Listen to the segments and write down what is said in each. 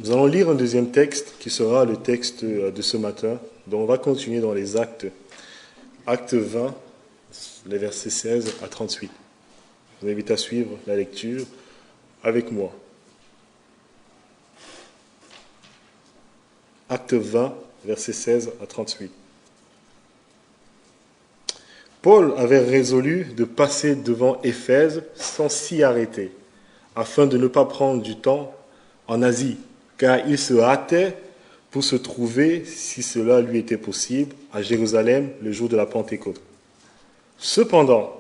Nous allons lire un deuxième texte qui sera le texte de ce matin. Donc on va continuer dans les actes. Acte 20, les versets 16 à 38. Je vous invite à suivre la lecture avec moi. Acte 20, versets 16 à 38. Paul avait résolu de passer devant Éphèse sans s'y arrêter, afin de ne pas prendre du temps en Asie, car il se hâtait pour se trouver, si cela lui était possible, à Jérusalem le jour de la Pentecôte. Cependant,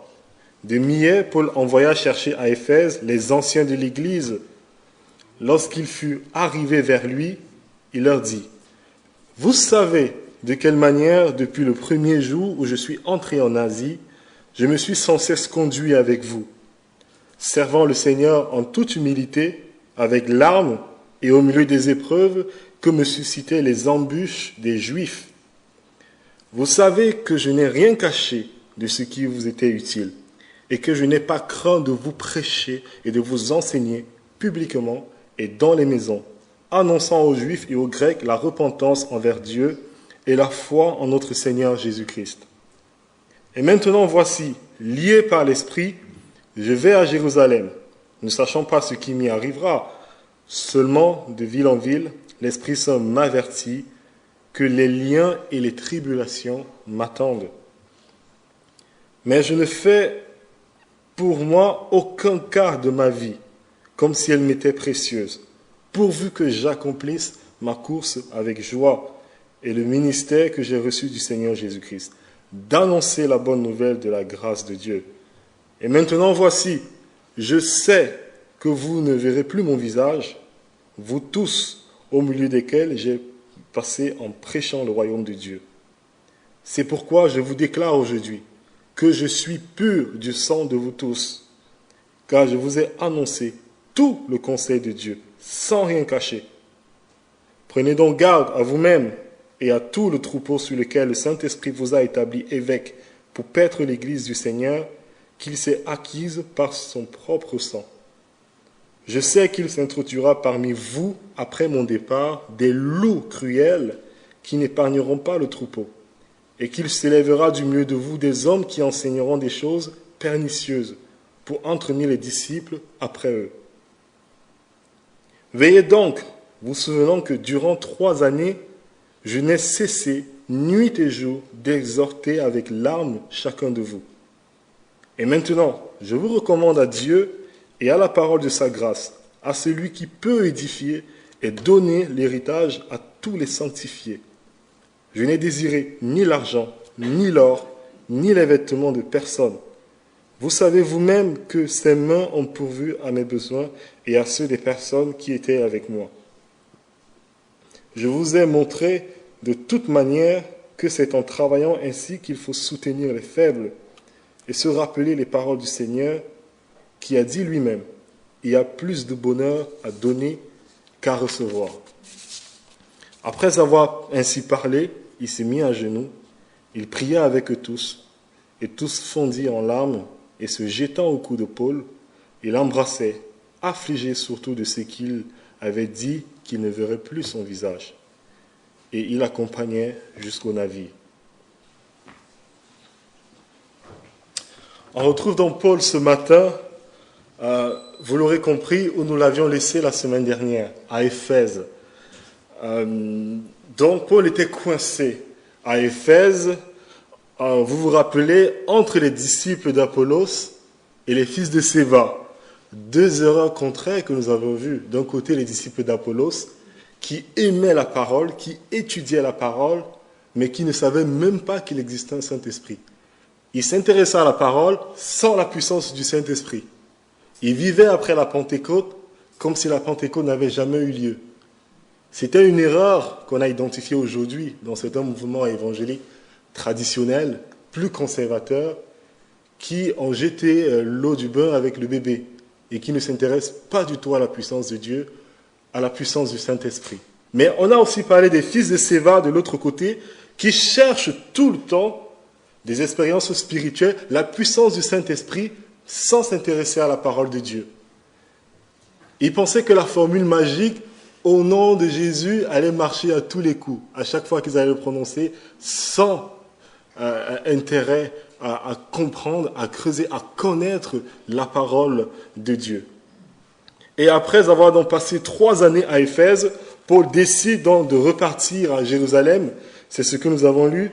de Millet, Paul envoya chercher à Éphèse les anciens de l'Église. Lorsqu'il fut arrivé vers lui, il leur dit : « Vous savez de quelle manière, depuis le premier jour où je suis entré en Asie, je me suis sans cesse conduit avec vous, servant le Seigneur en toute humilité, avec larmes et au milieu des épreuves que me suscitaient les embûches des Juifs. Vous savez que je n'ai rien caché de ce qui vous était utile, et que je n'ai pas craint de vous prêcher et de vous enseigner publiquement et dans les maisons, annonçant aux Juifs et aux Grecs la repentance envers Dieu et la foi en notre Seigneur Jésus-Christ. Et maintenant, voici, lié par l'Esprit, je vais à Jérusalem, ne sachant pas ce qui m'y arrivera. Seulement, de ville en ville, l'Esprit Saint m'avertit que les liens et les tribulations m'attendent. Mais je ne fais pour moi aucun quart de ma vie, comme si elle m'était précieuse, pourvu que j'accomplisse ma course avec joie et le ministère que j'ai reçu du Seigneur Jésus-Christ, d'annoncer la bonne nouvelle de la grâce de Dieu. Et maintenant, voici, je sais que vous ne verrez plus mon visage, vous tous, au milieu desquels j'ai passé en prêchant le royaume de Dieu. C'est pourquoi je vous déclare aujourd'hui que je suis pur du sang de vous tous, car je vous ai annoncé tout le conseil de Dieu, sans rien cacher. Prenez donc garde à vous-même et à tout le troupeau sur lequel le Saint-Esprit vous a établi évêque pour paître l'Église du Seigneur, qu'il s'est acquise par son propre sang. Je sais qu'il s'introduira parmi vous, après mon départ, des loups cruels qui n'épargneront pas le troupeau, et qu'il s'élèvera du milieu de vous des hommes qui enseigneront des choses pernicieuses pour entraîner les disciples après eux. Veillez donc, vous souvenant que durant 3 années, je n'ai cessé, nuit et jour, d'exhorter avec larmes chacun de vous. Et maintenant, je vous recommande à Dieu et à la parole de sa grâce, à celui qui peut édifier et donner l'héritage à tous les sanctifiés. Je n'ai désiré ni l'argent, ni l'or, ni les vêtements de personne. Vous savez vous-même que ces mains ont pourvu à mes besoins et à ceux des personnes qui étaient avec moi. Je vous ai montré de toute manière que c'est en travaillant ainsi qu'il faut soutenir les faibles et se rappeler les paroles du Seigneur qui a dit lui-même : « Il y a plus de bonheur à donner qu'à recevoir. » Après avoir ainsi parlé, il s'est mis à genoux, il pria avec eux tous, et tous fondirent en larmes, et se jetant au cou de Paul, il l'embrassait, affligé surtout de ce qu'il avait dit qu'il ne verrait plus son visage. Et il l'accompagnait jusqu'au navire. On retrouve donc Paul ce matin, vous l'aurez compris, où nous l'avions laissé la semaine dernière, à Éphèse. Donc Paul était coincé à Éphèse, vous vous rappelez, entre les disciples d'Apollos et les fils de Séva. 2 erreurs contraires que nous avons vues. D'un côté, les disciples d'Apollos, qui aimaient la parole, qui étudiaient la parole, mais qui ne savaient même pas qu'il existait un Saint-Esprit. Ils s'intéressaient à la parole sans la puissance du Saint-Esprit. Ils vivaient après la Pentecôte comme si la Pentecôte n'avait jamais eu lieu. C'était une erreur qu'on a identifiée aujourd'hui dans certains mouvements évangéliques traditionnels, plus conservateurs, qui ont jeté l'eau du bain avec le bébé et qui ne s'intéressent pas du tout à la puissance de Dieu, à la puissance du Saint-Esprit. Mais on a aussi parlé des fils de Séva de l'autre côté, qui cherchent tout le temps des expériences spirituelles, la puissance du Saint-Esprit, sans s'intéresser à la parole de Dieu. Ils pensaient que la formule magique au nom de Jésus allaient marcher à tous les coups, à chaque fois qu'ils allaient le prononcer, sans intérêt à comprendre, à creuser, à connaître la parole de Dieu. Et après avoir donc passé 3 années à Éphèse, Paul décide donc de repartir à Jérusalem. C'est ce que nous avons lu.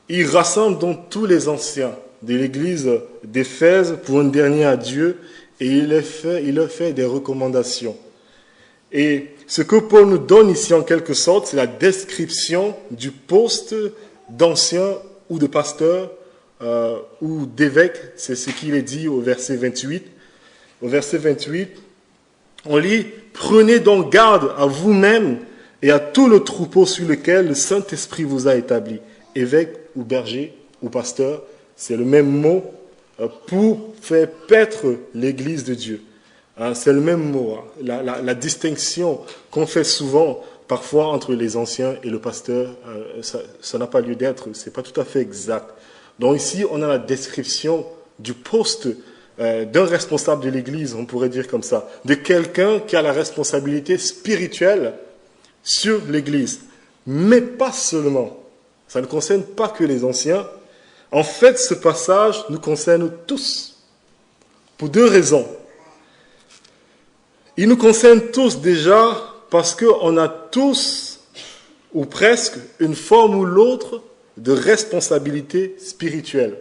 Il rassemble donc tous les anciens de l'église d'Éphèse pour un dernier adieu et il leur fait des recommandations. Et ce que Paul nous donne ici en quelque sorte, c'est la description du poste d'ancien ou de pasteur ou d'évêque. C'est ce qu'il est dit au verset 28. Au verset 28, on lit « Prenez donc garde à vous-même et à tout le troupeau sur lequel le Saint-Esprit vous a établi. » Évêque ou berger ou pasteur, c'est le même mot pour faire paître l'Église de Dieu. C'est le même mot. La distinction qu'on fait souvent, parfois, entre les anciens et le pasteur, ça n'a pas lieu d'être. Ce n'est pas tout à fait exact. Donc ici, on a la description du poste d'un responsable de l'Église, on pourrait dire comme ça, de quelqu'un qui a la responsabilité spirituelle sur l'Église. Mais pas seulement. Ça ne concerne pas que les anciens. En fait, ce passage nous concerne tous, pour 2 raisons. Il nous concerne tous déjà parce qu'on a tous, ou presque, une forme ou l'autre de responsabilité spirituelle.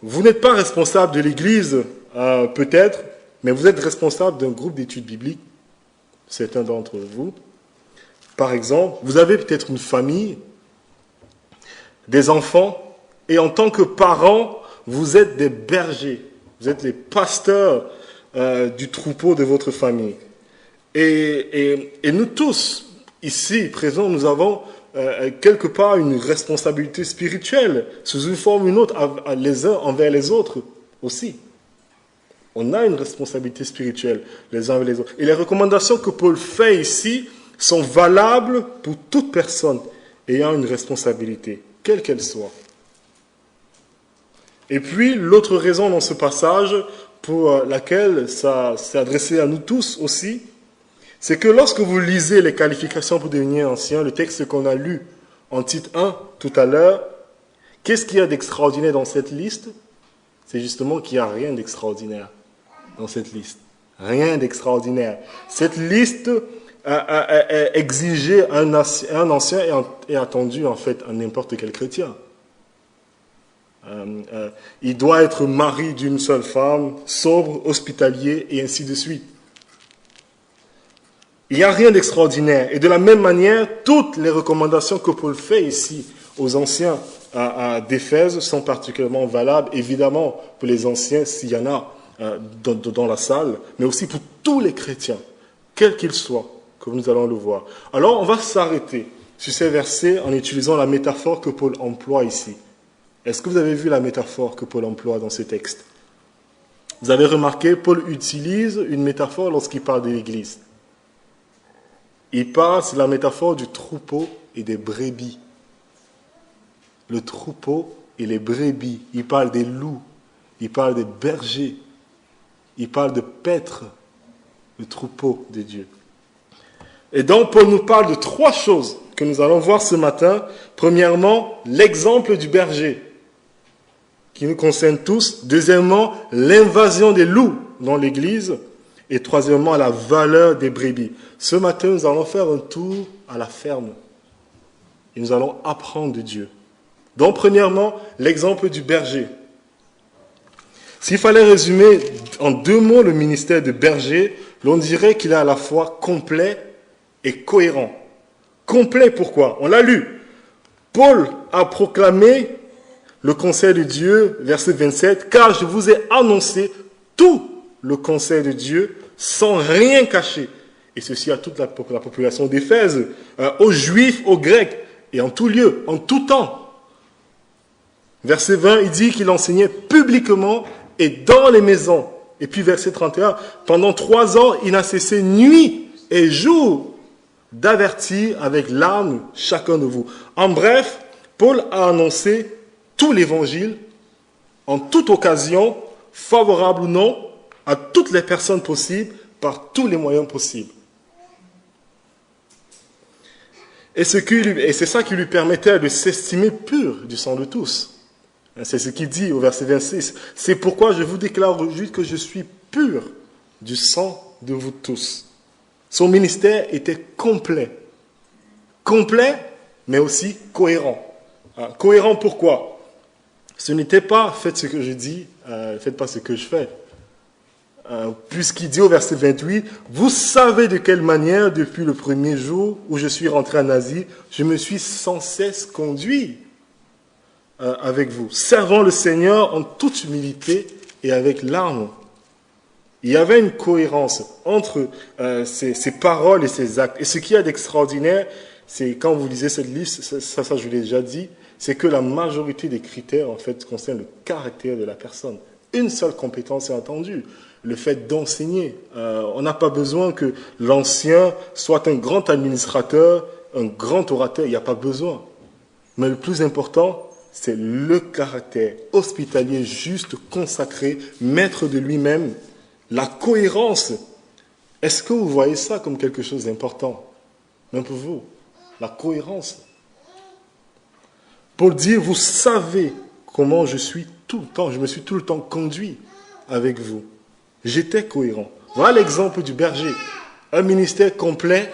Vous n'êtes pas responsable de l'Église, peut-être, mais vous êtes responsable d'un groupe d'études bibliques, certains d'entre vous. Par exemple, vous avez peut-être une famille, des enfants, et en tant que parents, vous êtes des bergers, vous êtes les pasteurs du troupeau de votre famille. Et nous tous, ici, présents, nous avons quelque part une responsabilité spirituelle, sous une forme ou une autre, les uns envers les autres aussi. On a une responsabilité spirituelle, les uns envers les autres. Et les recommandations que Paul fait ici sont valables pour toute personne ayant une responsabilité, quelle qu'elle soit. Et puis, l'autre raison dans ce passage, pour laquelle ça s'est adressé à nous tous aussi, c'est que lorsque vous lisez les qualifications pour devenir ancien, le texte qu'on a lu en titre 1 tout à l'heure, qu'est-ce qu'il y a d'extraordinaire dans cette liste? C'est justement qu'il n'y a rien d'extraordinaire dans cette liste. Rien d'extraordinaire. Cette liste exigeait un ancien et attendu en fait à n'importe quel chrétien. Il doit être mari d'une seule femme, sobre, hospitalier et ainsi de suite. Il n'y a rien d'extraordinaire. Et de la même manière, toutes les recommandations que Paul fait ici aux anciens d'Éphèse sont particulièrement valables, évidemment pour les anciens s'il y en a dans la salle, mais aussi pour tous les chrétiens, quels qu'ils soient, comme nous allons le voir. Alors on va s'arrêter sur ces versets en utilisant la métaphore que Paul emploie ici. Est-ce que vous avez vu la métaphore que Paul emploie dans ce texte? Vous avez remarqué, Paul utilise une métaphore lorsqu'il parle de l'Église. Il parle, c'est la métaphore du troupeau et des brebis. Le troupeau et les brebis. Il parle des loups. Il parle des bergers. Il parle de paître, le troupeau de Dieu. Et donc, Paul nous parle de 3 choses que nous allons voir ce matin. Premièrement, l'exemple du berger, qui nous concerne tous. Deuxièmement, l'invasion des loups dans l'Église. Et troisièmement, la valeur des brebis. Ce matin, nous allons faire un tour à la ferme. Et nous allons apprendre de Dieu. Donc, premièrement, l'exemple du berger. S'il fallait résumer en 2 mots le ministère de berger, l'on dirait qu'il est à la fois complet et cohérent. Complet, pourquoi? On l'a lu. Paul a proclamé le conseil de Dieu, verset 27, « Car je vous ai annoncé tout le conseil de Dieu sans rien cacher. » Et ceci à toute la population d'Éphèse, aux Juifs, aux Grecs, et en tout lieu, en tout temps. Verset 20, il dit qu'il enseignait publiquement et dans les maisons. Et puis verset 31, pendant 3 ans, il n'a cessé nuit et jour d'avertir avec larmes chacun de vous. En bref, Paul a annoncé tout l'évangile, en toute occasion, favorable ou non, à toutes les personnes possibles, par tous les moyens possibles. Et c'est ça qui lui permettait de s'estimer pur du sang de tous. C'est ce qu'il dit au verset 26. C'est pourquoi je vous déclare aujourd'hui que je suis pur du sang de vous tous. Son ministère était complet. Complet, mais aussi cohérent. Cohérent pourquoi? Ce n'était pas faites ce que je dis, faites pas ce que je fais. Puisqu'il dit au verset 28, vous savez de quelle manière, depuis le premier jour où je suis rentré en Asie, je me suis sans cesse conduit avec vous, servant le Seigneur en toute humilité et avec larmes. Il y avait une cohérence entre ses paroles et ses actes. Et ce qu'il y a d'extraordinaire, c'est quand vous lisez cette liste, ça je vous l'ai déjà dit, c'est que la majorité des critères, en fait, concernent le caractère de la personne. Une seule compétence est entendue, le fait d'enseigner. On n'a pas besoin que l'ancien soit un grand administrateur, un grand orateur, il n'y a pas besoin. Mais le plus important, c'est le caractère hospitalier, juste, consacré, maître de lui-même, la cohérence. Est-ce que vous voyez ça comme quelque chose d'important? Même pour vous, la cohérence. Paul dit, vous savez comment je suis tout le temps, je me suis tout le temps conduit avec vous. J'étais cohérent. Voilà l'exemple du berger. Un ministère complet,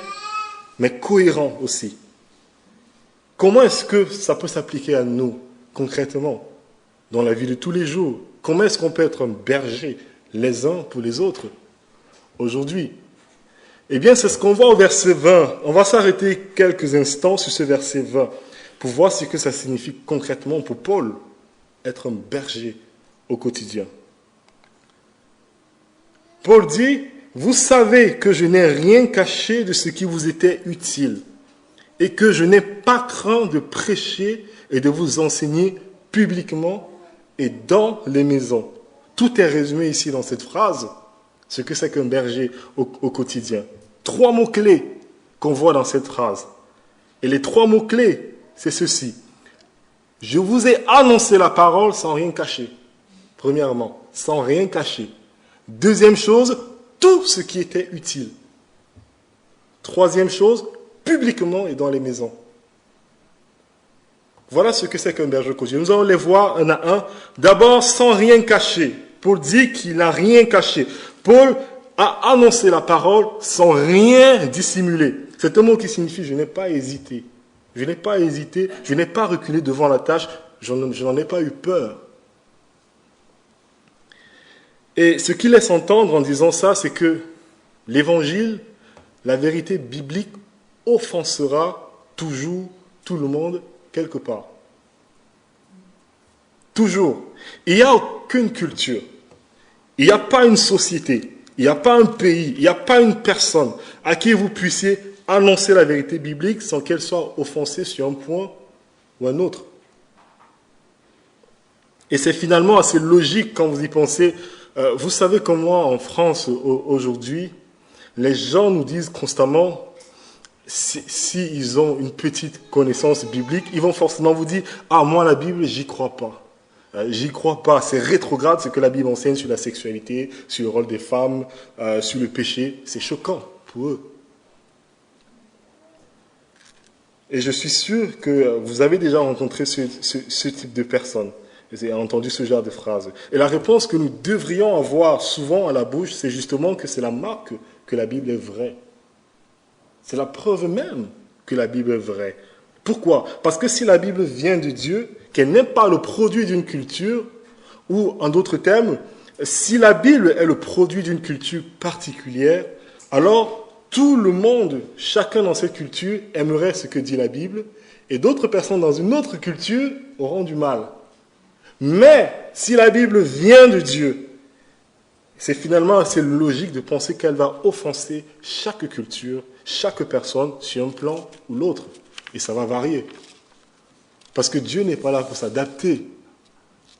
mais cohérent aussi. Comment est-ce que ça peut s'appliquer à nous, concrètement, dans la vie de tous les jours? Comment est-ce qu'on peut être un berger les uns pour les autres aujourd'hui? Eh bien, c'est ce qu'on voit au verset 20. On va s'arrêter quelques instants sur ce verset 20 pour voir ce que ça signifie concrètement pour Paul, être un berger au quotidien. Paul dit, vous savez que je n'ai rien caché de ce qui vous était utile et que je n'ai pas craint de prêcher et de vous enseigner publiquement et dans les maisons. Tout est résumé ici dans cette phrase, ce que c'est qu'un berger au quotidien. 3 mots-clés qu'on voit dans cette phrase. Et les 3 mots-clés, c'est ceci. Je vous ai annoncé la parole sans rien cacher. Premièrement, sans rien cacher. Deuxième chose, tout ce qui était utile. Troisième chose, publiquement et dans les maisons. Voilà ce que c'est qu'un berger quotidien. Nous allons les voir un à un. D'abord, sans rien cacher. Paul dit qu'il n'a rien caché. Paul a annoncé la parole sans rien dissimuler. C'est un mot qui signifie je n'ai pas hésité. Je n'ai pas hésité, je n'ai pas reculé devant la tâche, je n'en ai pas eu peur. Et ce qu'il laisse entendre en disant ça, c'est que l'évangile, la vérité biblique, offensera toujours tout le monde quelque part. Toujours. Il n'y a aucune culture, il n'y a pas une société, il n'y a pas un pays, il n'y a pas une personne à qui vous puissiez annoncer la vérité biblique sans qu'elle soit offensée sur un point ou un autre. Et c'est finalement assez logique quand vous y pensez. Vous savez comment en France aujourd'hui, les gens nous disent constamment, s'ils ont une petite connaissance biblique, ils vont forcément vous dire « Ah, moi la Bible, j'y crois pas. J'y crois pas. C'est rétrograde ce que la Bible enseigne sur la sexualité, sur le rôle des femmes, sur le péché. C'est choquant pour eux. » Et je suis sûr que vous avez déjà rencontré ce type de personnes. Vous avez entendu ce genre de phrases. Et la réponse que nous devrions avoir souvent à la bouche, c'est justement que c'est la marque que la Bible est vraie. C'est la preuve même que la Bible est vraie. Pourquoi? Parce que si la Bible vient de Dieu, qu'elle n'est pas le produit d'une culture, ou en d'autres termes, si la Bible est le produit d'une culture particulière, alors tout le monde, chacun dans cette culture, aimerait ce que dit la Bible, et d'autres personnes dans une autre culture auront du mal. Mais si la Bible vient de Dieu, c'est finalement assez logique de penser qu'elle va offenser chaque culture, chaque personne sur un plan ou l'autre. Et ça va varier. Parce que Dieu n'est pas là pour s'adapter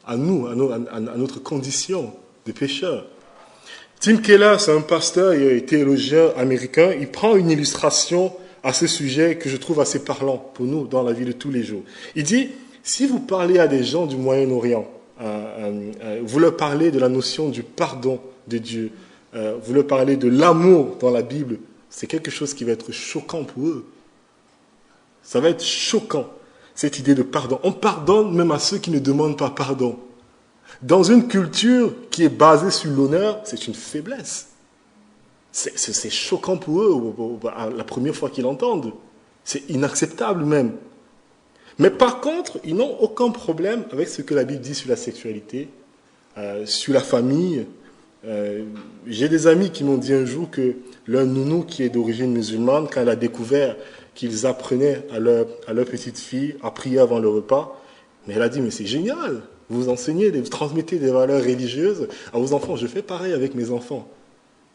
à nous, à notre condition de pécheurs. Tim Keller, c'est un pasteur et théologien américain. Il prend une illustration à ce sujet que je trouve assez parlant pour nous dans la vie de tous les jours. Il dit, si vous parlez à des gens du Moyen-Orient, vous leur parlez de la notion du pardon de Dieu, vous leur parlez de l'amour dans la Bible, c'est quelque chose qui va être choquant pour eux. Ça va être choquant, cette idée de pardon. On pardonne même à ceux qui ne demandent pas pardon. Dans une culture qui est basée sur l'honneur, c'est une faiblesse. C'est choquant pour eux la première fois qu'ils l'entendent. C'est inacceptable même. Mais par contre, ils n'ont aucun problème avec ce que la Bible dit sur la sexualité, sur la famille. J'ai des amis qui m'ont dit un jour que leur nounou, qui est d'origine musulmane, quand elle a découvert qu'ils apprenaient à leur petite fille à prier avant le repas, mais elle a dit, mais c'est génial, vous enseignez, vous transmettez des valeurs religieuses à vos enfants. Je fais pareil avec mes enfants.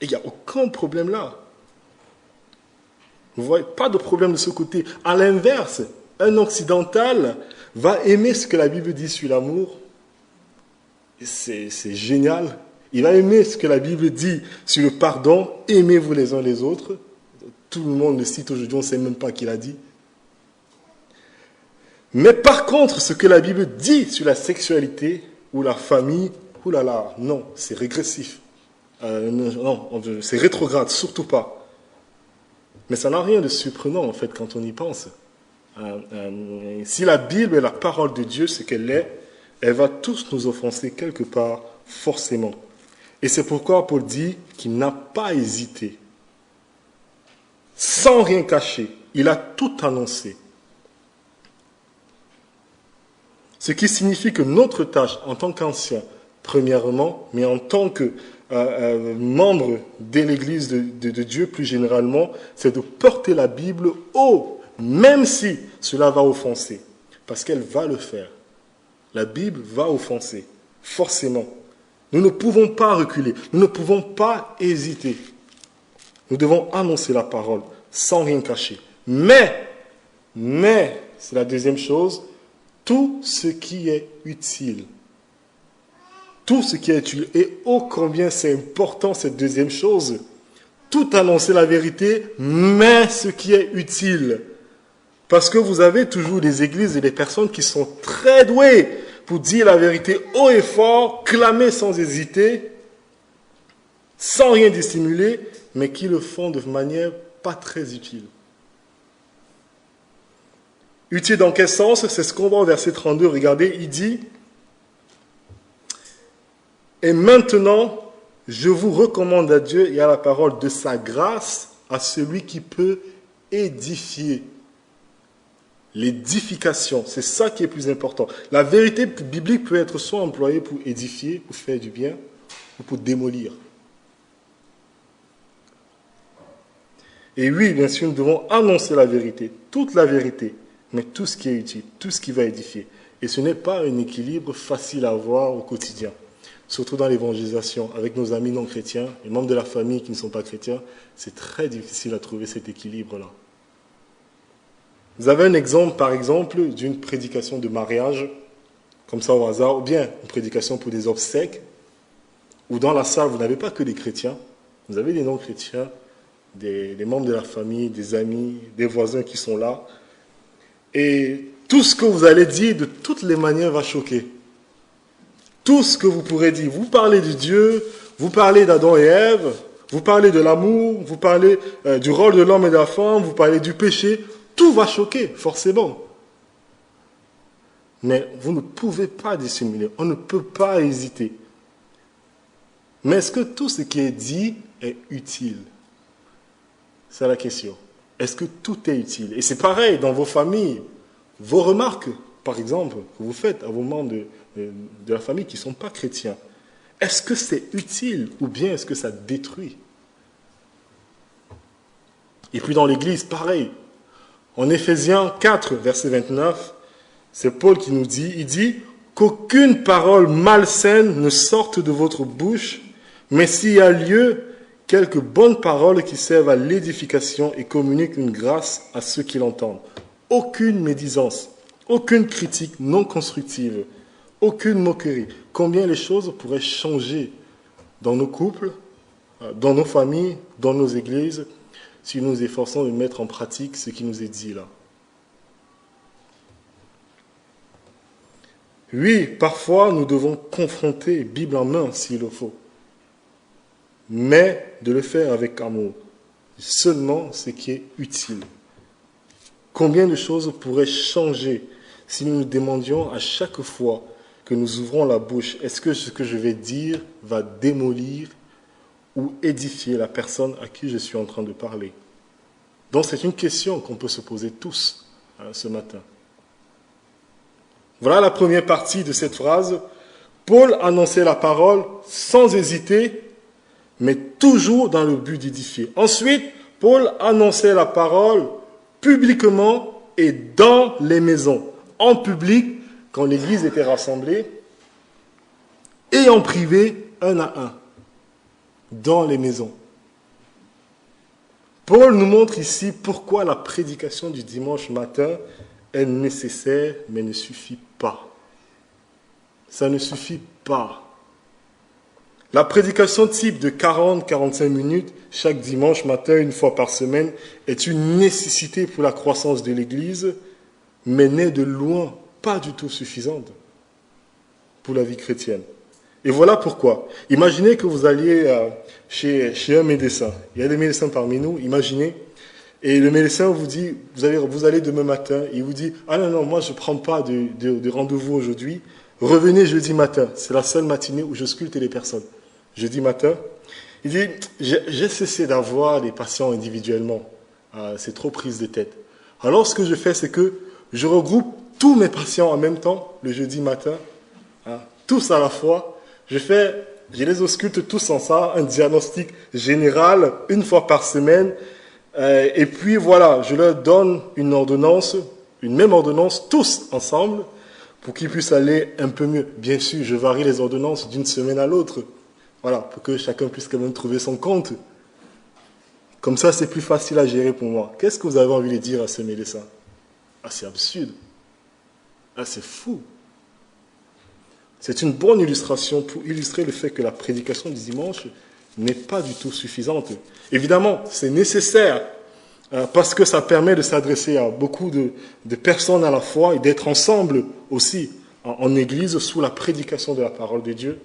Et il n'y a aucun problème là. Vous voyez, pas de problème de ce côté. À l'inverse, un occidental va aimer ce que la Bible dit sur l'amour. C'est génial. Il va aimer ce que la Bible dit sur le pardon. Aimez-vous les uns les autres. Tout le monde le cite aujourd'hui, on ne sait même pas qui l'a dit. Mais par contre, ce que la Bible dit sur la sexualité ou la famille, oulala, non, c'est régressif. Non, c'est rétrograde, surtout pas. Mais ça n'a rien de surprenant, en fait, quand on y pense. Si la Bible est la parole de Dieu, ce qu'elle est, elle va tous nous offenser quelque part, forcément. Et c'est pourquoi Paul dit qu'il n'a pas hésité. Sans rien cacher, il a tout annoncé. Ce qui signifie que notre tâche, en tant qu'anciens, premièrement, mais en tant que membre de l'Église de Dieu plus généralement, c'est de porter la Bible haut, même si cela va offenser, parce qu'elle va le faire. La Bible va offenser, forcément. Nous ne pouvons pas reculer, nous ne pouvons pas hésiter. Nous devons annoncer la parole sans rien cacher. Mais, c'est la deuxième chose, tout ce qui est utile. Tout ce qui est utile. Et ô combien c'est important cette deuxième chose. Tout annoncer la vérité, mais ce qui est utile. Parce que vous avez toujours des églises et des personnes qui sont très douées pour dire la vérité haut et fort, clamer sans hésiter, sans rien dissimuler, mais qui le font de manière pas très utile. Utile dans quel sens? C'est ce qu'on voit au verset 32. Regardez, il dit « Et maintenant, je vous recommande à Dieu et à la parole de sa grâce, à celui qui peut édifier. » L'édification, c'est ça qui est plus important. La vérité biblique peut être soit employée pour édifier, pour faire du bien, ou pour démolir. Et oui, bien sûr, nous devons annoncer la vérité, toute la vérité, mais tout ce qui est utile, tout ce qui va édifier. Et ce n'est pas un équilibre facile à avoir au quotidien, surtout dans l'évangélisation, avec nos amis non chrétiens, les membres de la famille qui ne sont pas chrétiens, c'est très difficile à trouver cet équilibre-là. Vous avez un exemple, par exemple, d'une prédication de mariage, comme ça au hasard, ou bien une prédication pour des obsèques, où dans la salle, vous n'avez pas que des chrétiens, vous avez des non-chrétiens, des membres de la famille, des amis, des voisins qui sont là. Et tout ce que vous allez dire, de toutes les manières, va choquer. Tout ce que vous pourrez dire. Vous parlez de Dieu, vous parlez d'Adam et Ève, vous parlez de l'amour, vous parlez du rôle de l'homme et de la femme, vous parlez du péché. Tout va choquer, forcément. Mais vous ne pouvez pas dissimuler, on ne peut pas hésiter. Mais est-ce que tout ce qui est dit est utile? C'est la question. Est-ce que tout est utile? Et c'est pareil dans vos familles. Vos remarques, par exemple, que vous faites à vos membres de la famille qui ne sont pas chrétiens. Est-ce que c'est utile ou bien est-ce que ça détruit? Et puis dans l'Église, pareil. En Éphésiens 4, verset 29, c'est Paul qui nous dit, il dit « Qu'aucune parole malsaine ne sorte de votre bouche, mais s'il y a lieu, quelques bonnes paroles qui servent à l'édification et communiquent une grâce à ceux qui l'entendent. Aucune médisance, aucune critique non constructive, aucune moquerie. Combien les choses pourraient changer dans nos couples, dans nos familles, dans nos églises, si nous nous efforçons de mettre en pratique ce qui nous est dit là. Oui, parfois nous devons confronter Bible en main s'il le faut. mais de le faire avec amour. Seulement ce qui est utile. Combien de choses pourraient changer si nous nous demandions à chaque fois que nous ouvrons la bouche, est-ce que ce que je vais dire va démolir ou édifier la personne à qui je suis en train de parler? Donc c'est une question qu'on peut se poser tous ce matin. Voilà la première partie de cette phrase. Paul annonçait la parole sans hésiter, mais toujours dans le but d'édifier. Ensuite, Paul annonçait la parole publiquement et dans les maisons, en public, quand l'Église était rassemblée, et en privé, un à un, dans les maisons. Paul nous montre ici pourquoi la prédication du dimanche matin est nécessaire, mais ne suffit pas. Ça ne suffit pas. La prédication type de 40-45 minutes chaque dimanche matin, une fois par semaine, est une nécessité pour la croissance de l'Église, mais n'est de loin pas du tout suffisante pour la vie chrétienne. Et voilà pourquoi. Imaginez que vous alliez chez un médecin. Il y a des médecins parmi nous, imaginez. Et le médecin vous dit, vous allez demain matin, il vous dit, ah non, moi je ne prends pas de rendez-vous aujourd'hui. Revenez jeudi matin. C'est la seule matinée où je sculpte les personnes. Jeudi matin. Il dit, j'ai cessé d'avoir des patients individuellement. C'est trop prise de tête. Alors ce que je fais, c'est que je regroupe tous mes patients en même temps, le jeudi matin, tous à la fois. Je les ausculte tous ensemble, un diagnostic général, une fois par semaine. Et puis voilà, je leur donne une ordonnance, une même ordonnance, tous ensemble, pour qu'ils puissent aller un peu mieux. Bien sûr, je varie les ordonnances d'une semaine à l'autre. Voilà, pour que chacun puisse quand même trouver son compte. Comme ça, c'est plus facile à gérer pour moi. Qu'est-ce que vous avez envie de dire à ce médecin? Ah, c'est absurde. Ah, c'est fou. C'est une bonne illustration pour illustrer le fait que la prédication du dimanche n'est pas du tout suffisante. Évidemment, c'est nécessaire parce que ça permet de s'adresser à beaucoup de personnes à la fois et d'être ensemble aussi en Église sous la prédication de la parole de Dieu.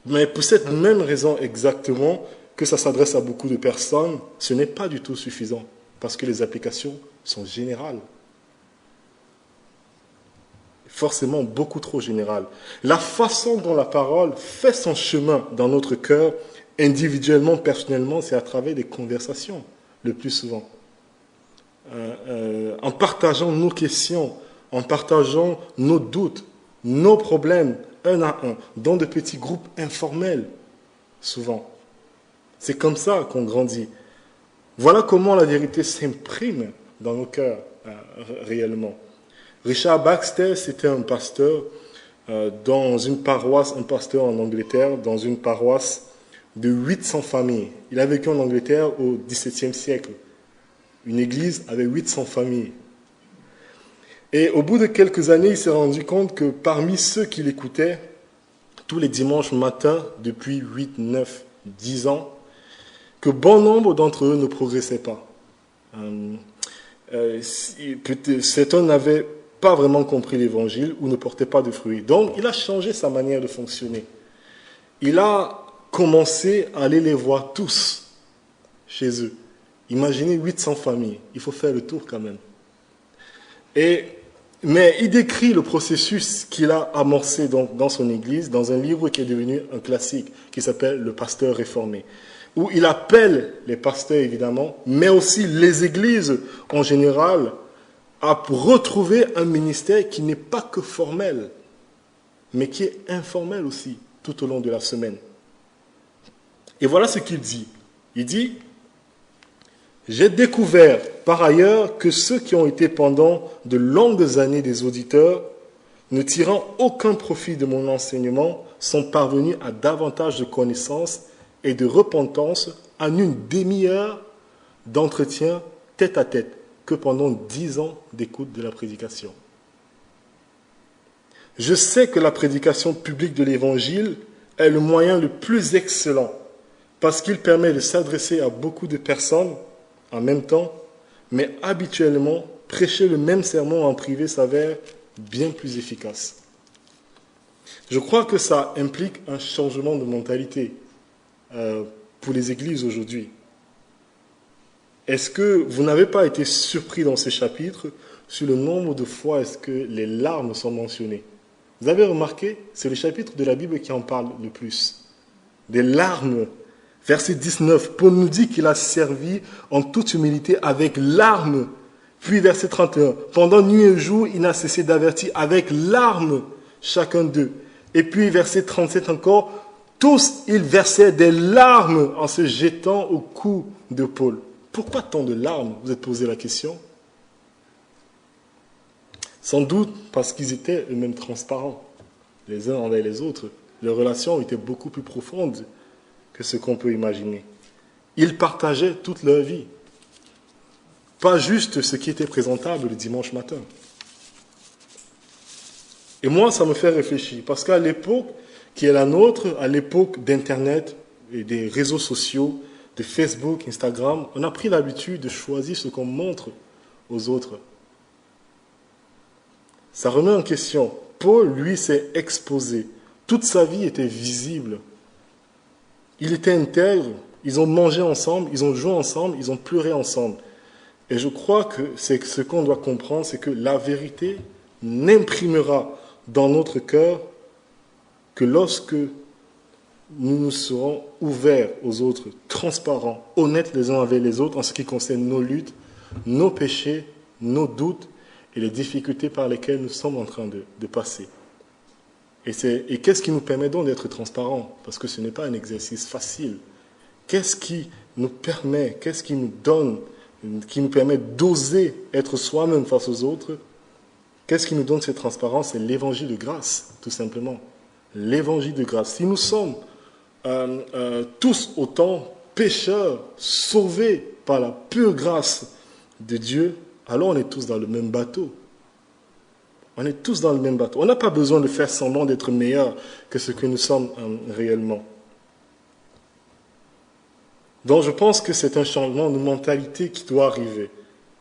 Mais pour cette même raison exactement que ça s'adresse à beaucoup de personnes, ce n'est pas du tout suffisant parce que les applications sont générales. Forcément beaucoup trop générales. La façon dont la parole fait son chemin dans notre cœur, individuellement, personnellement, c'est à travers des conversations, le plus souvent. En partageant nos questions, en partageant nos doutes, nos problèmes, un à un, dans de petits groupes informels, souvent. C'est comme ça qu'on grandit. Voilà comment la vérité s'imprime dans nos cœurs, réellement. Richard Baxter, c'était un pasteur dans une paroisse, un pasteur en Angleterre, dans une paroisse de 800 familles. Il a vécu en Angleterre au XVIIe siècle. Une église avec 800 familles. Et au bout de quelques années, il s'est rendu compte que parmi ceux qui l'écoutaient, tous les dimanches matins, depuis 8, 9, 10 ans, que bon nombre d'entre eux ne progressaient pas. Certains n'avaient pas vraiment compris l'évangile ou ne portaient pas de fruits. Donc, il a changé sa manière de fonctionner. Il a commencé à aller les voir tous chez eux. Imaginez 800 familles. Il faut faire le tour quand même. Mais il décrit le processus qu'il a amorcé dans son église dans un livre qui est devenu un classique, qui s'appelle Le Pasteur réformé, où il appelle les pasteurs évidemment, mais aussi les églises en général, à retrouver un ministère qui n'est pas que formel, mais qui est informel aussi, tout au long de la semaine. Et voilà ce qu'il dit. Il dit, « J'ai découvert par ailleurs que ceux qui ont été pendant de longues années des auditeurs, ne tirant aucun profit de mon enseignement, sont parvenus à davantage de connaissances et de repentance en une demi-heure d'entretien tête à tête que pendant 10 ans d'écoute de la prédication. Je sais que la prédication publique de l'Évangile est le moyen le plus excellent parce qu'il permet de s'adresser à beaucoup de personnes en même temps, mais habituellement, prêcher le même sermon en privé s'avère bien plus efficace. Je crois que ça implique un changement de mentalité. pour les églises aujourd'hui. Est-ce que vous n'avez pas été surpris dans ces chapitres sur le nombre de fois est-ce que les larmes sont mentionnées? Vous avez remarqué, c'est le chapitre de la Bible qui en parle le plus. Des larmes. Verset 19, Paul nous dit qu'il a servi en toute humilité avec larmes. Puis verset 31, pendant nuit et jour, il n'a cessé d'avertir avec larmes chacun d'eux. Et puis verset 37 encore, tous ils versaient des larmes en se jetant au cou de Paul. Pourquoi tant de larmes? Vous êtes posé la question. Sans doute parce qu'ils étaient eux-mêmes transparents, les uns envers les autres. Leurs relations étaient beaucoup plus profondes que ce qu'on peut imaginer. Ils partageaient toute leur vie. Pas juste ce qui était présentable le dimanche matin. Et moi, ça me fait réfléchir, parce qu'à l'époque qui est la nôtre, à l'époque d'Internet et des réseaux sociaux, de Facebook, Instagram, on a pris l'habitude de choisir ce qu'on montre aux autres. Ça remet en question. Paul, lui, s'est exposé. Toute sa vie était visible. Il était intègre. Ils ont mangé ensemble, ils ont joué ensemble, ils ont pleuré ensemble. Et je crois que c'est ce qu'on doit comprendre, c'est que la vérité n'imprimera dans notre cœur que lorsque nous nous serons ouverts aux autres, transparents, honnêtes les uns avec les autres en ce qui concerne nos luttes, nos péchés, nos doutes et les difficultés par lesquelles nous sommes en train de passer. Et qu'est-ce qui nous permet donc d'être transparents? Parce que ce n'est pas un exercice facile. Qu'est-ce qui nous permet, qu'est-ce qui nous donne, qui nous permet d'oser être soi-même face aux autres? Qu'est-ce qui nous donne cette transparence? C'est l'évangile de grâce, tout simplement. L'évangile de grâce. Si nous sommes tous autant pécheurs, sauvés par la pure grâce de Dieu, alors on est tous dans le même bateau. On est tous dans le même bateau. On n'a pas besoin de faire semblant d'être meilleurs que ce que nous sommes réellement. Donc je pense que c'est un changement de mentalité qui doit arriver.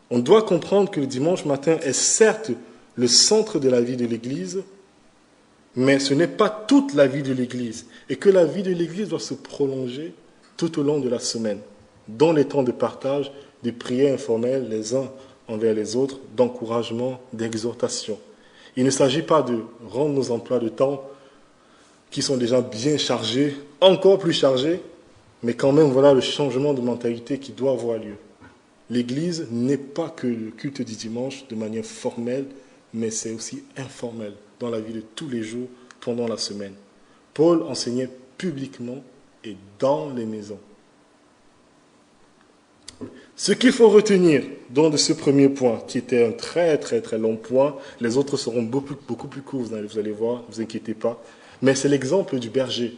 On doit comprendre que le dimanche matin est certes le centre de la vie de l'Église, mais ce n'est pas toute la vie de l'Église. Et que la vie de l'Église doit se prolonger tout au long de la semaine, dans les temps de partage, de prières informelles les uns envers les autres, d'encouragement, d'exhortation. Il ne s'agit pas de rendre nos emplois de temps qui sont déjà bien chargés, encore plus chargés, mais quand même, voilà le changement de mentalité qui doit avoir lieu. L'Église n'est pas que le culte du dimanche de manière formelle, mais c'est aussi informel dans la vie de tous les jours pendant la semaine. Paul enseignait publiquement et dans les maisons. Ce qu'il faut retenir donc de ce premier point, qui était un très très très long point, les autres seront beaucoup plus courts, vous allez voir, ne vous inquiétez pas, mais c'est l'exemple du berger.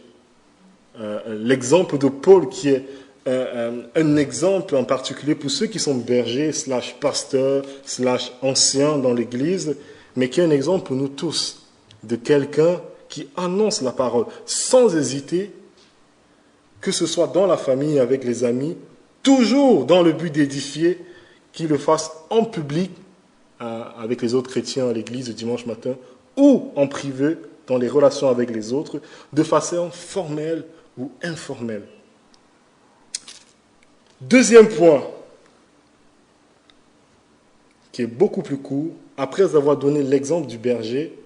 L'exemple de Paul qui est un exemple en particulier pour ceux qui sont bergers, / pasteurs, / anciens dans l'Église, mais qui est un exemple pour nous tous, de quelqu'un qui annonce la parole sans hésiter, que ce soit dans la famille, avec les amis, toujours dans le but d'édifier, qu'il le fasse en public, avec les autres chrétiens à l'église le dimanche matin, ou en privé, dans les relations avec les autres, de façon formelle ou informelle. Deuxième point, qui est beaucoup plus court, après avoir donné l'exemple du berger,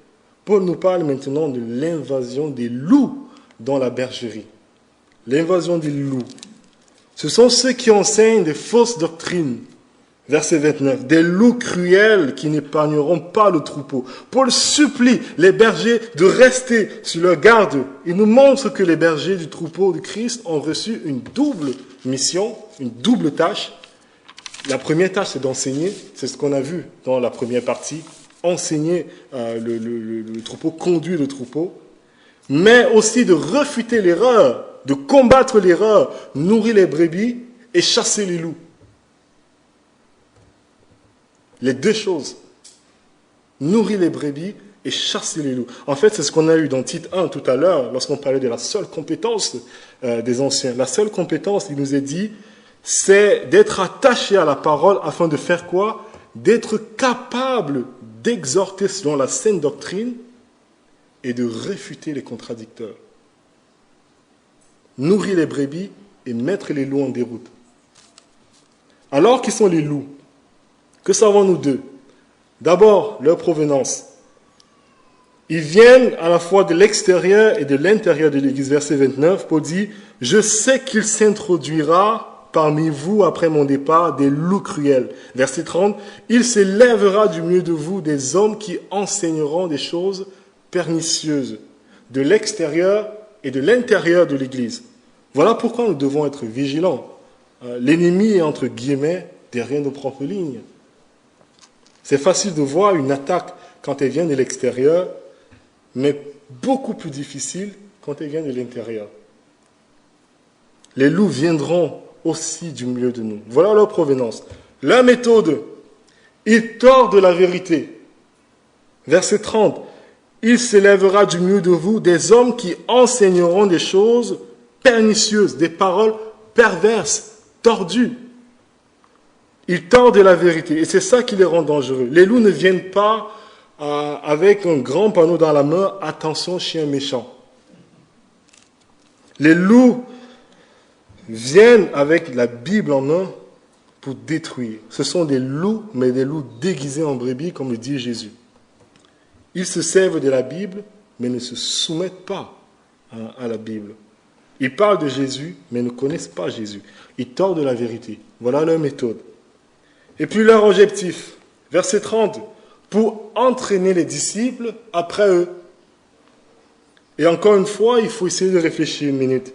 Paul nous parle maintenant de l'invasion des loups dans la bergerie. L'invasion des loups. Ce sont ceux qui enseignent des fausses doctrines. Verset 29. Des loups cruels qui n'épargneront pas le troupeau. Paul supplie les bergers de rester sur leur garde. Il nous montre que les bergers du troupeau de Christ ont reçu une double mission, une double tâche. La première tâche, c'est d'enseigner. C'est ce qu'on a vu dans la première partie. Enseigner le troupeau, conduire le troupeau. Mais aussi de refuter l'erreur, de combattre l'erreur, nourrir les brebis et chasser les loups. Les deux choses. Nourrir les brebis et chasser les loups. En fait, c'est ce qu'on a eu dans Tite 1 tout à l'heure, lorsqu'on parlait de la seule compétence des anciens. La seule compétence, il nous est dit, c'est d'être attaché à la parole afin de faire quoi? D'être capable d'exhorter selon la saine doctrine et de réfuter les contradicteurs. nourrir les brebis et mettre les loups en déroute. Alors, qui sont les loups? Que savons-nous d'eux? D'abord, leur provenance. Ils viennent à la fois de l'extérieur et de l'intérieur de l'Église. Verset 29, Paul dit, « Je sais qu'il s'introduira parmi vous après mon départ des loups cruels. » Verset 30, « Il s'élèvera du milieu de vous des hommes qui enseigneront des choses pernicieuses de l'extérieur et de l'intérieur de l'Église. » Voilà pourquoi nous devons être vigilants. L'ennemi est entre guillemets derrière nos propres lignes. C'est facile de voir une attaque quand elle vient de l'extérieur, mais beaucoup plus difficile quand elle vient de l'intérieur. Les loups viendront aussi du milieu de nous. Voilà leur provenance. Leur méthode, ils tordent la vérité. Verset 30, « Il s'élèvera du milieu de vous des hommes qui enseigneront des choses pernicieuses, des paroles perverses, tordues. » Ils tordent la vérité et c'est ça qui les rend dangereux. Les loups ne viennent pas avec un grand panneau dans la main, « Attention, chien méchant ». Les loups viennent avec la Bible en main pour détruire. Ce sont des loups, mais des loups déguisés en brebis, comme le dit Jésus. Ils se servent de la Bible, mais ne se soumettent pas à la Bible. Ils parlent de Jésus, mais ne connaissent pas Jésus. Ils tordent la vérité. Voilà leur méthode. Et puis leur objectif, verset 30, pour entraîner les disciples après eux. Et encore une fois, il faut essayer de réfléchir une minute.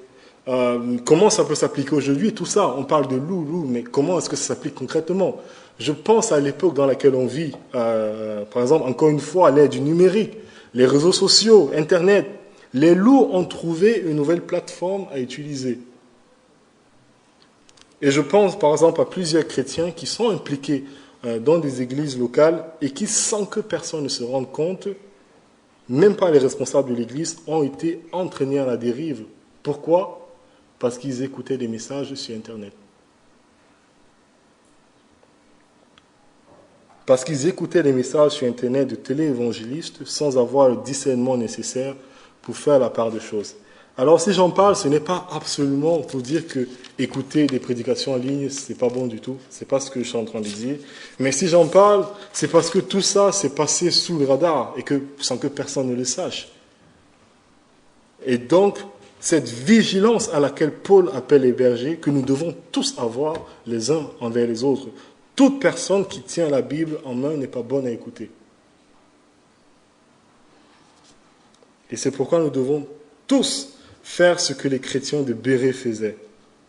Comment ça peut s'appliquer aujourd'hui? Tout ça, on parle de loup, mais comment est-ce que ça s'applique concrètement? Je pense à l'époque dans laquelle on vit, par exemple, encore une fois, à l'ère du numérique, les réseaux sociaux, Internet. Les loups ont trouvé une nouvelle plateforme à utiliser. Et je pense, par exemple, à plusieurs chrétiens qui sont impliqués dans des églises locales et qui, sans que personne ne se rende compte, même pas les responsables de l'église, ont été entraînés à la dérive. Pourquoi? Parce qu'ils écoutaient des messages sur Internet. Parce qu'ils écoutaient des messages sur Internet de téléévangélistes sans avoir le discernement nécessaire pour faire la part des choses. Alors si j'en parle, ce n'est pas absolument pour dire que écouter des prédications en ligne, c'est pas bon du tout. C'est pas ce que je suis en train de dire. Mais si j'en parle, c'est parce que tout ça s'est passé sous le radar et que sans que personne ne le sache. Et donc, cette vigilance à laquelle Paul appelle les bergers, que nous devons tous avoir les uns envers les autres. Toute personne qui tient la Bible en main n'est pas bonne à écouter. Et c'est pourquoi nous devons tous faire ce que les chrétiens de Bérée faisaient.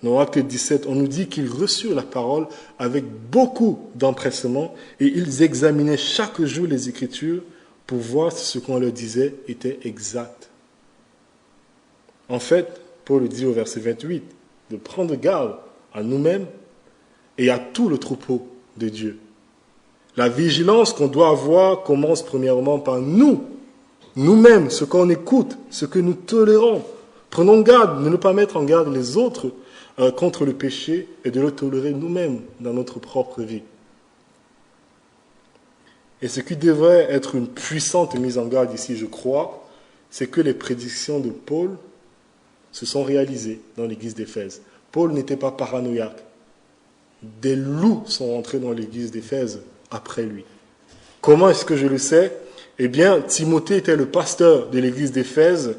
Dans Acte 17, on nous dit qu'ils reçurent la parole avec beaucoup d'empressement et ils examinaient chaque jour les Écritures pour voir si ce qu'on leur disait était exact. En fait, Paul dit au verset 28 de prendre garde à nous-mêmes et à tout le troupeau de Dieu. La vigilance qu'on doit avoir commence premièrement par nous-mêmes, ce qu'on écoute, ce que nous tolérons. Prenons garde de ne pas mettre en garde les autres contre le péché et de le tolérer nous-mêmes dans notre propre vie. Et ce qui devrait être une puissante mise en garde ici, je crois, c'est que les prédictions de Paul se sont réalisées dans l'église d'Éphèse. Paul n'était pas paranoïaque. Des loups sont entrés dans l'église d'Éphèse après lui. Comment est-ce que je le sais? Eh bien, Timothée était le pasteur de l'église d'Éphèse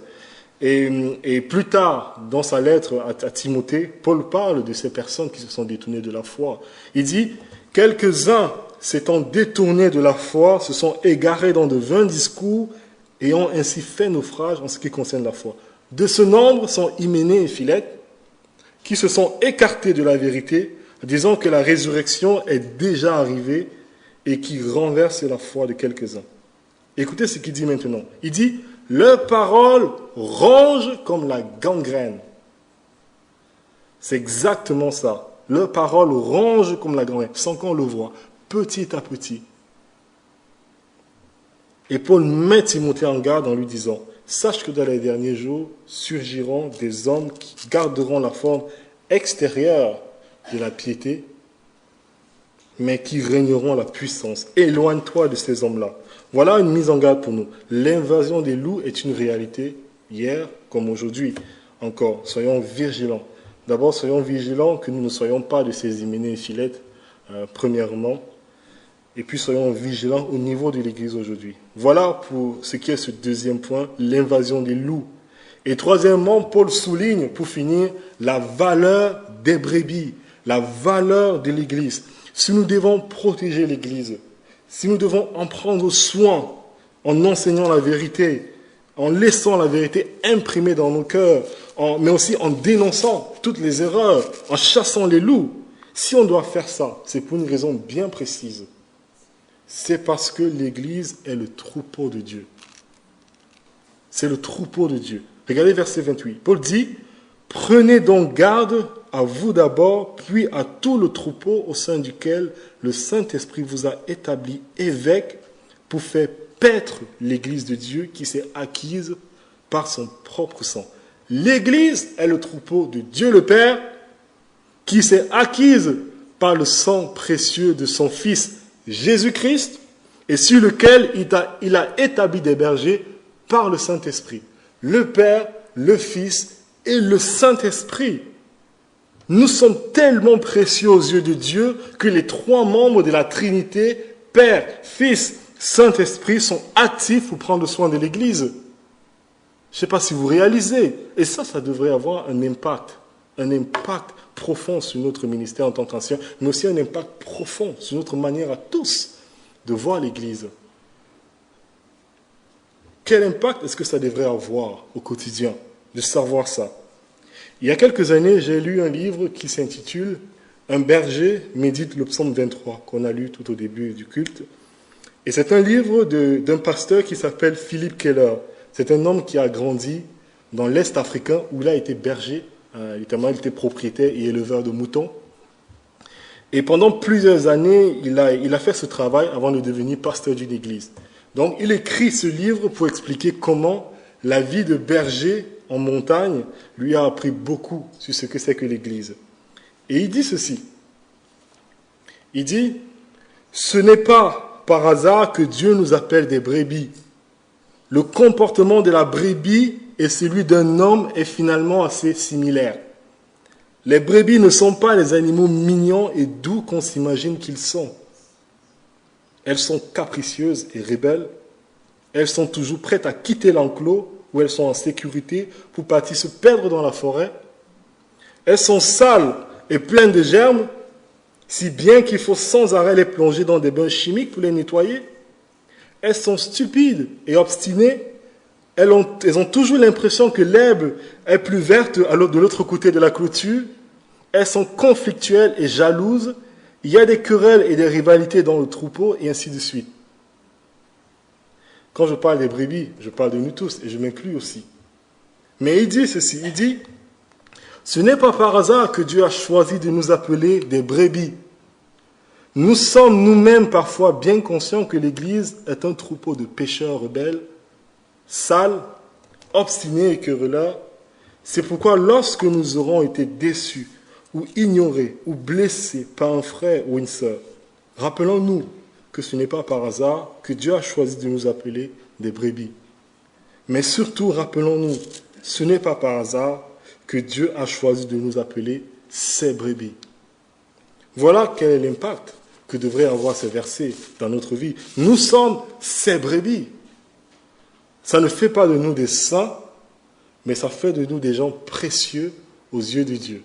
et plus tard, dans sa lettre à Timothée, Paul parle de ces personnes qui se sont détournées de la foi. Il dit, « Quelques-uns s'étant détournés de la foi, se sont égarés dans de vains discours et ont ainsi fait naufrage en ce qui concerne la foi. De ce nombre sont Hyménée et Philette, qui se sont écartés de la vérité, disant que la résurrection est déjà arrivée et qui renverse la foi de quelques-uns. » Écoutez ce qu'il dit maintenant. Il dit, « Leur parole ronge comme la gangrène. » C'est exactement ça. Leur parole ronge comme la gangrène, sans qu'on le voit, petit à petit. Et Paul met Timothée en garde en lui disant, « Sache que dans les derniers jours surgiront des hommes qui garderont la forme extérieure de la piété, mais qui régneront la puissance. Éloigne-toi de ces hommes-là. » Voilà une mise en garde pour nous. L'invasion des loups est une réalité, hier comme aujourd'hui. encore, soyons vigilants. D'abord, soyons vigilants que nous ne soyons pas de ces hyménées filettes, premièrement. Et puis, soyons vigilants au niveau de l'Église aujourd'hui. Voilà pour ce qui est ce deuxième point, l'invasion des loups. Et troisièmement, Paul souligne, pour finir, la valeur des brebis, la valeur de l'Église. Si nous devons protéger l'Église, si nous devons en prendre soin en enseignant la vérité, en laissant la vérité imprimée dans nos cœurs, mais aussi en dénonçant toutes les erreurs, en chassant les loups, si on doit faire ça, c'est pour une raison bien précise. C'est parce que l'Église est le troupeau de Dieu. C'est le troupeau de Dieu. Regardez verset 28. Paul dit, « Prenez donc garde à vous d'abord, puis à tout le troupeau au sein duquel le Saint-Esprit vous a établi évêque pour faire paître l'Église de Dieu qui s'est acquise par son propre sang. » L'Église est le troupeau de Dieu le Père qui s'est acquise par le sang précieux de son Fils Jésus-Christ et sur lequel il a établi des bergers par le Saint-Esprit. Le Père, le Fils et le Saint-Esprit. Nous sommes tellement précieux aux yeux de Dieu que les trois membres de la Trinité, Père, Fils, Saint-Esprit, sont actifs pour prendre soin de l'Église. Je ne sais pas si vous réalisez. Et ça devrait avoir un impact profond sur notre ministère en tant qu'ancien, mais aussi un impact profond sur notre manière à tous de voir l'Église. Quel impact est-ce que ça devrait avoir au quotidien de savoir ça? Il y a quelques années, j'ai lu un livre qui s'intitule « Un berger médite le psaume 23 » qu'on a lu tout au début du culte. Et c'est un livre d'un pasteur qui s'appelle Philip Keller. C'est un homme qui a grandi dans l'Est africain où il a été berger, notamment il était propriétaire et éleveur de moutons. Et pendant plusieurs années, il a fait ce travail avant de devenir pasteur d'une église. Donc il écrit ce livre pour expliquer comment la vie de berger en montagne lui a appris beaucoup sur ce que c'est que l'église. Et il dit ceci. Il dit, « Ce n'est pas par hasard que Dieu nous appelle des brebis. Le comportement de la brebis et celui d'un homme est finalement assez similaire. Les brebis ne sont pas les animaux mignons et doux qu'on s'imagine qu'ils sont. Elles sont capricieuses et rebelles. Elles sont toujours prêtes à quitter l'enclos où elles sont en sécurité pour partir se perdre dans la forêt. Elles sont sales et pleines de germes, si bien qu'il faut sans arrêt les plonger dans des bains chimiques pour les nettoyer. Elles sont stupides et obstinées. Elles ont toujours l'impression que l'herbe est plus verte de l'autre côté de la clôture. Elles sont conflictuelles et jalouses. Il y a des querelles et des rivalités dans le troupeau, et ainsi de suite. Quand je parle des brebis, je parle de nous tous, et je m'inclus aussi. Mais il dit ceci, il dit, « Ce n'est pas par hasard que Dieu a choisi de nous appeler des brebis. Nous sommes nous-mêmes parfois bien conscients que l'Église est un troupeau de pécheurs rebelles, sales, obstinés et querelleurs. C'est pourquoi lorsque nous aurons été déçus ou ignorés ou blessés par un frère ou une sœur, rappelons-nous que ce n'est pas par hasard que Dieu a choisi de nous appeler des brebis. Mais surtout, rappelons-nous, ce n'est pas par hasard que Dieu a choisi de nous appeler ses brebis. » Voilà quel est l'impact que devraient avoir ces versets dans notre vie. Nous sommes ses brebis. Ça ne fait pas de nous des saints, mais ça fait de nous des gens précieux aux yeux de Dieu.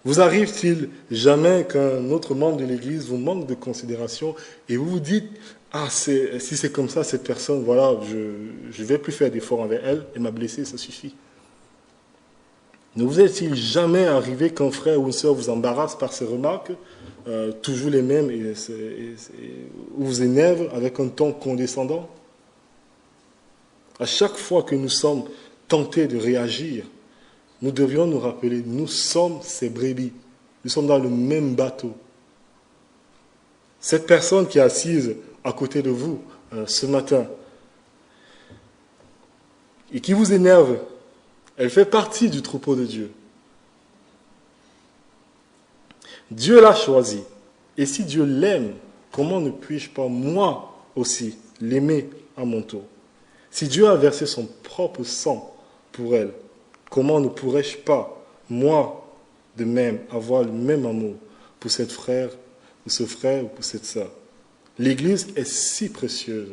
Vous arrive-t-il jamais qu'un autre membre de l'Église vous manque de considération et vous vous dites « Ah, si c'est comme ça, cette personne, voilà, je ne vais plus faire d'efforts envers elle, elle m'a blessé, ça suffit. » Ne vous est-il jamais arrivé qu'un frère ou une sœur vous embarrasse par ses remarques, toujours les mêmes, ou vous énerve avec un ton condescendant? À chaque fois que nous sommes tentés de réagir, nous devrions nous rappeler, nous sommes ces brebis. Nous sommes dans le même bateau. Cette personne qui est assise à côté de vous ce matin et qui vous énerve, elle fait partie du troupeau de Dieu. Dieu l'a choisi. Et si Dieu l'aime, comment ne puis-je pas, moi aussi, l'aimer à mon tour? Si Dieu a versé son propre sang pour elle, comment ne pourrais-je pas, moi, de même, avoir le même amour pour cette frère, ou ce frère, ou pour cette sœur? L'Église est si précieuse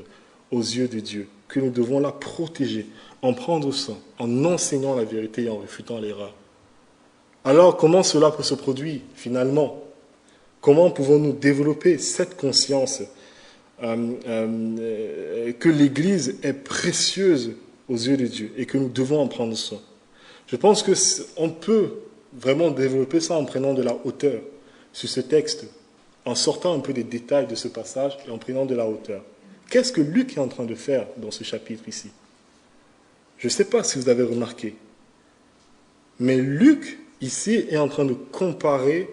aux yeux de Dieu que nous devons la protéger, en prendre soin, en enseignant la vérité et en réfutant l'erreur. Alors, comment cela peut se produire finalement? Comment pouvons-nous développer cette conscience que l'Église est précieuse aux yeux de Dieu et que nous devons en prendre soin? Je pense qu'on peut vraiment développer ça en prenant de la hauteur sur ce texte, en sortant un peu des détails de ce passage et en prenant de la hauteur. Qu'est-ce que Luc est en train de faire dans ce chapitre ici? Je ne sais pas si vous avez remarqué, mais Luc, ici, est en train de comparer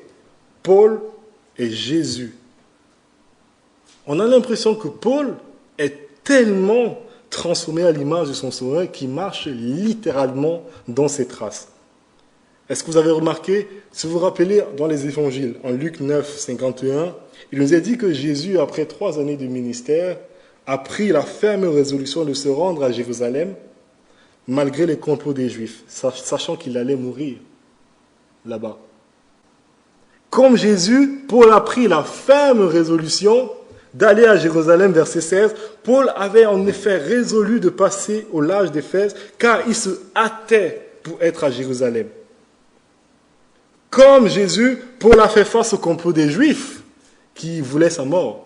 Paul et Jésus. On a l'impression que Paul est tellement transformé à l'image de son Sauveur qu'il marche littéralement dans ses traces. Est-ce que vous avez remarqué, si vous vous rappelez dans les évangiles, en Luc 9, 51, il nous est dit que Jésus, après 3 années de ministère, a pris la ferme résolution de se rendre à Jérusalem, malgré les complots des Juifs, sachant qu'il allait mourir là-bas. Comme Jésus, Paul a pris la ferme résolution d'aller à Jérusalem, verset 16. Paul avait en effet résolu de passer au large d'Éphèse, car il se hâtait pour être à Jérusalem. Comme Jésus, Paul a fait face au complot des Juifs qui voulaient sa mort.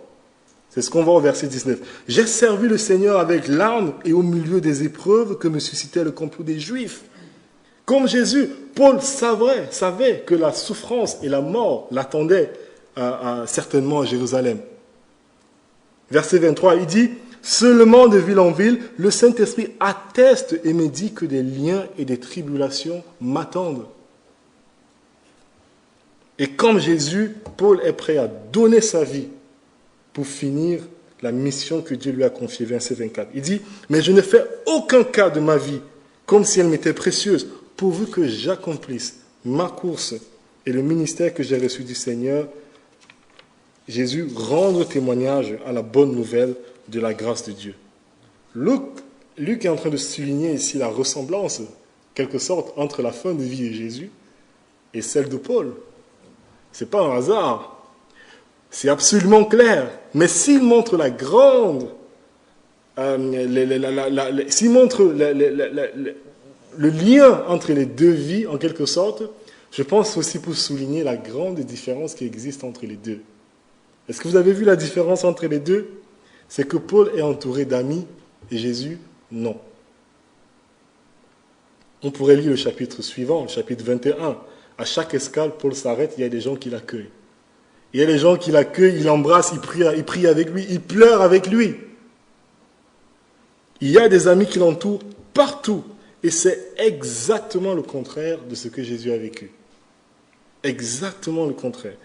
C'est ce qu'on voit au verset 19. « J'ai servi le Seigneur avec larmes et au milieu des épreuves que me suscitait le complot des Juifs. » Comme Jésus, Paul savait que la souffrance et la mort l'attendaient certainement à Jérusalem. Verset 23, il dit « Seulement de ville en ville, le Saint-Esprit atteste et me dit que des liens et des tribulations m'attendent. » Et comme Jésus, Paul est prêt à donner sa vie pour finir la mission que Dieu lui a confiée, verset 24. Il dit, mais je ne fais aucun cas de ma vie comme si elle m'était précieuse, pourvu que j'accomplisse ma course et le ministère que j'ai reçu du Seigneur, Jésus, rendre témoignage à la bonne nouvelle de la grâce de Dieu. Luc est en train de souligner ici la ressemblance, quelque sorte, entre la fin de vie de Jésus et celle de Paul. Ce n'est pas un hasard. C'est absolument clair. Mais s'il montre la grande... s'il montre le lien entre les deux vies, en quelque sorte, je pense aussi pour souligner la grande différence qui existe entre les deux. Est-ce que vous avez vu la différence entre les deux? C'est que Paul est entouré d'amis et Jésus, non. On pourrait lire le chapitre suivant, le chapitre 21. À chaque escale, Paul s'arrête, il y a des gens qui l'accueillent. Il y a des gens qui l'accueillent, il l'embrasse, il prie avec lui, il pleure avec lui. Il y a des amis qui l'entourent partout. Et c'est exactement le contraire de ce que Jésus a vécu. Exactement le contraire.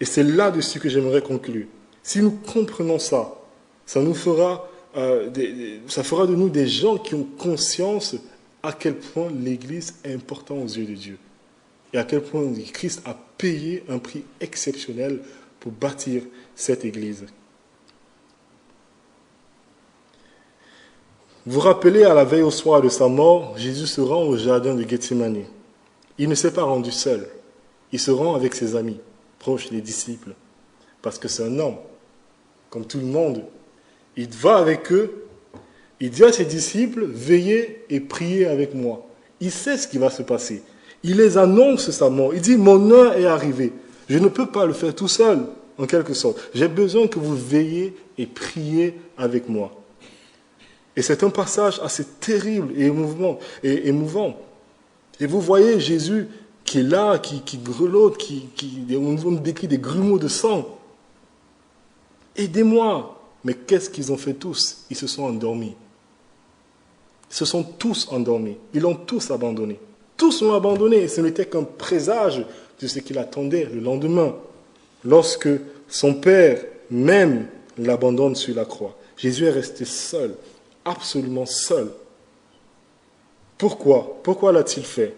Et c'est là-dessus que j'aimerais conclure. Si nous comprenons ça, ça fera de nous des gens qui ont conscience à quel point l'Église est importante aux yeux de Dieu. Et à quel point Christ a payé un prix exceptionnel pour bâtir cette Église. Vous vous rappelez, à la veille au soir de sa mort, Jésus se rend au jardin de Gethsémani. Il ne s'est pas rendu seul. Il se rend avec ses amis, proches des disciples. Parce que c'est un homme, comme tout le monde. Il va avec eux. Il dit à ses disciples, veillez et priez avec moi. Il sait ce qui va se passer. Il les annonce sa mort. Il dit, mon heure est arrivée. Je ne peux pas le faire tout seul, en quelque sorte. J'ai besoin que vous veillez et priez avec moi. Et c'est un passage assez terrible et émouvant. Et vous voyez Jésus qui est là, qui grelotte, on décrit des grumeaux de sang. Aidez-moi. Mais qu'est-ce qu'ils ont fait tous? Ils se sont endormis. Ils se sont tous endormis. Ils l'ont tous abandonné. Tous l'ont abandonné. Et ce n'était qu'un présage de ce qu'il attendait le lendemain, lorsque son Père même l'abandonne sur la croix. Jésus est resté seul, absolument seul. Pourquoi? Pourquoi l'a-t-il fait?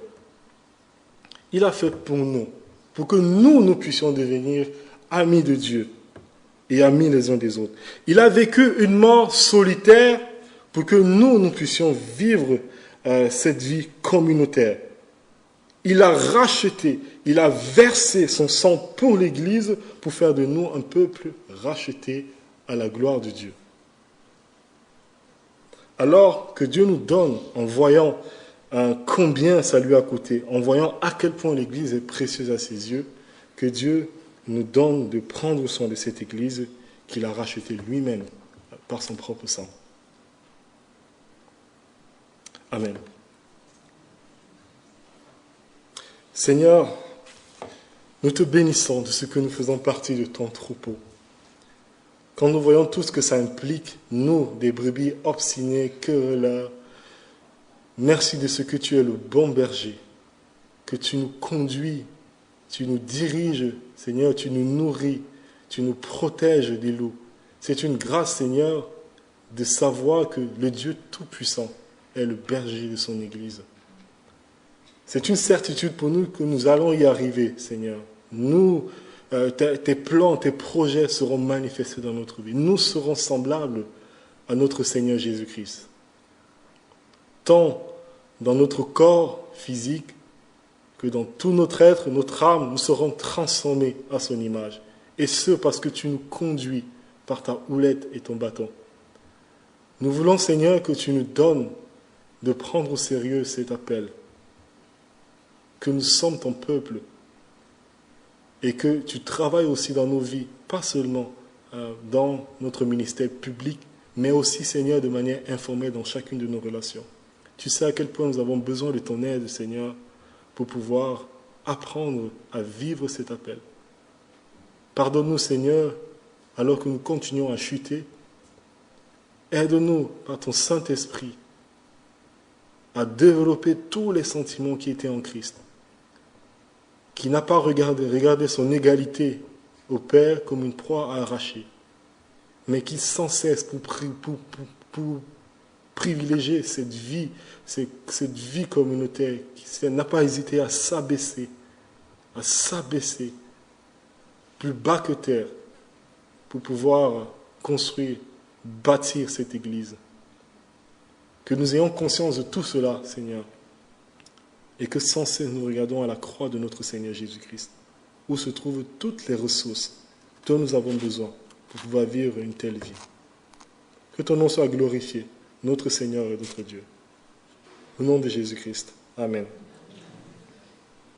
Il a fait pour nous, pour que nous puissions devenir amis de Dieu et amis les uns des autres. Il a vécu une mort solitaire pour que nous puissions vivre cette vie communautaire. Il a racheté, il a versé son sang pour l'Église pour faire de nous un peuple racheté à la gloire de Dieu. Alors que Dieu nous donne, en voyant combien ça lui a coûté, en voyant à quel point l'Église est précieuse à ses yeux, que Dieu nous donne de prendre soin de cette Église qu'il a rachetée lui-même par son propre sang. Amen. Seigneur, nous te bénissons de ce que nous faisons partie de ton troupeau. Quand nous voyons tout ce que ça implique, nous, des brebis obstinées, querelleurs, merci de ce que tu es le bon berger, que tu nous conduis, tu nous diriges, Seigneur, tu nous nourris, tu nous protèges des loups. C'est une grâce, Seigneur, de savoir que le Dieu Tout-Puissant est le berger de son Église. C'est une certitude pour nous que nous allons y arriver, Seigneur. Nous, tes plans, tes projets seront manifestés dans notre vie. Nous serons semblables à notre Seigneur Jésus-Christ. Tant dans notre corps physique que dans tout notre être, notre âme, nous serons transformés à son image. Et ce, parce que tu nous conduis par ta houlette et ton bâton. Nous voulons, Seigneur, que tu nous donnes de prendre au sérieux cet appel, que nous sommes ton peuple et que tu travailles aussi dans nos vies, pas seulement dans notre ministère public, mais aussi, Seigneur, de manière informelle dans chacune de nos relations. Tu sais à quel point nous avons besoin de ton aide, Seigneur, pour pouvoir apprendre à vivre cet appel. Pardonne-nous, Seigneur, alors que nous continuons à chuter. Aide-nous par ton Saint-Esprit à développer tous les sentiments qui étaient en Christ, qui n'a pas regardé son égalité au Père comme une proie à arracher, mais qui sans cesse pour privilégier cette vie communautaire, qui n'a pas hésité à s'abaisser plus bas que terre pour pouvoir construire, bâtir cette Église. Que nous ayons conscience de tout cela, Seigneur, et que sans cesse nous regardons à la croix de notre Seigneur Jésus-Christ, où se trouvent toutes les ressources dont nous avons besoin pour pouvoir vivre une telle vie. Que ton nom soit glorifié, notre Seigneur et notre Dieu. Au nom de Jésus-Christ. Amen.